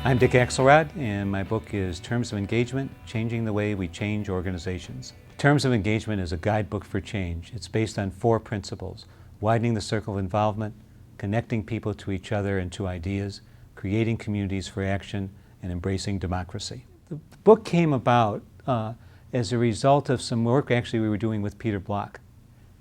I'm Dick Axelrod, and my book is Terms of Engagement, Changing the Way We Change Organizations. Terms of Engagement is a guidebook for change. It's based on 4 principles: widening the circle of involvement, connecting people to each other and to ideas, creating communities for action, and embracing democracy. The book came about as a result of some work actually we were doing with Peter Block.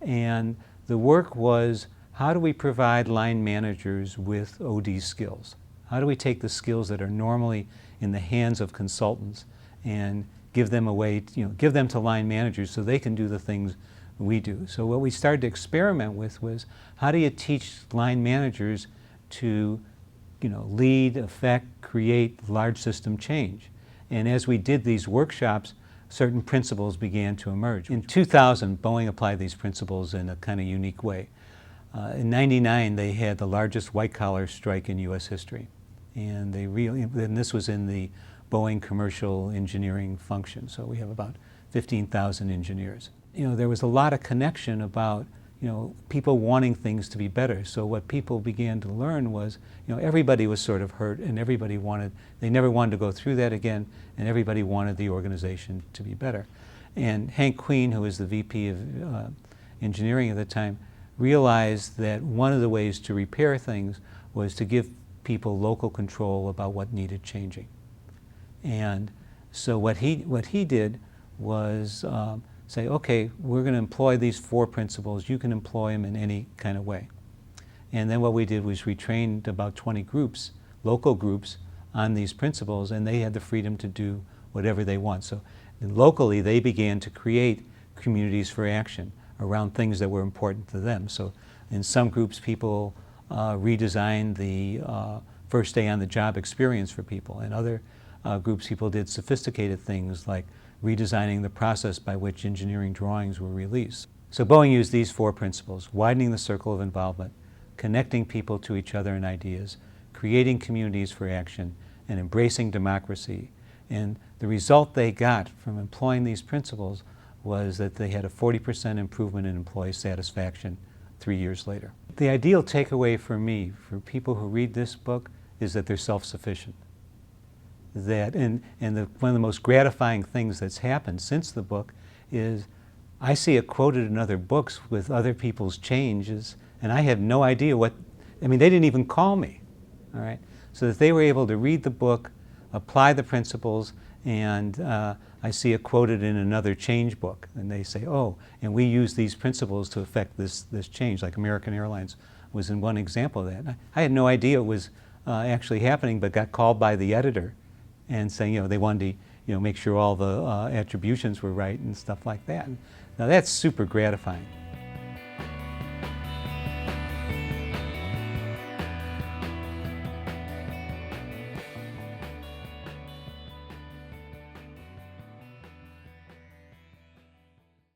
And the work was, how do we provide line managers with OD skills? How do we take the skills that are normally in the hands of consultants and give them away, give them to line managers so they can do the things we do? So what we started to experiment with was, how do you teach line managers to lead, affect, create large system change? And as we did these workshops, certain principles began to emerge. In 2000, Boeing applied these principles in a kind of unique way. In '99, they had the largest white-collar strike in U.S. history. And this was in the Boeing commercial engineering function. So we have about 15,000 engineers. There was a lot of connection about people wanting things to be better. So what people began to learn was, everybody was sort of hurt, and they never wanted to go through that again, and everybody wanted the organization to be better. And Hank Queen, who was the VP of engineering at the time, realized that one of the ways to repair things was to give people local control about what needed changing. And so what he did was say, okay, we're going to employ these 4 principles. You can employ them in any kind of way. And then what we did was we trained about 20 groups, local groups, on these principles, and they had the freedom to do whatever they want. So locally, they began to create communities for action around things that were important to them. So in some groups, people redesigned the first day on the job experience for people. In other groups, people did sophisticated things like redesigning the process by which engineering drawings were released. So Boeing used these 4 principles: widening the circle of involvement, connecting people to each other and ideas, creating communities for action, and embracing democracy. And the result they got from employing these principles was that they had a 40% improvement in employee satisfaction 3 years later. The ideal takeaway for me, for people who read this book, is that they're self-sufficient. One of the most gratifying things that's happened since the book is I see it quoted in other books with other people's changes, and I have no idea they didn't even call me, all right? So that they were able to read the book, apply the principles, and I see it quoted in another change book, and they say, oh, and we use these principles to affect this change, like American Airlines was in one example of that. I had no idea it was actually happening, but got called by the editor and saying, they wanted to, make sure all the attributions were right and stuff like that. Now that's super gratifying.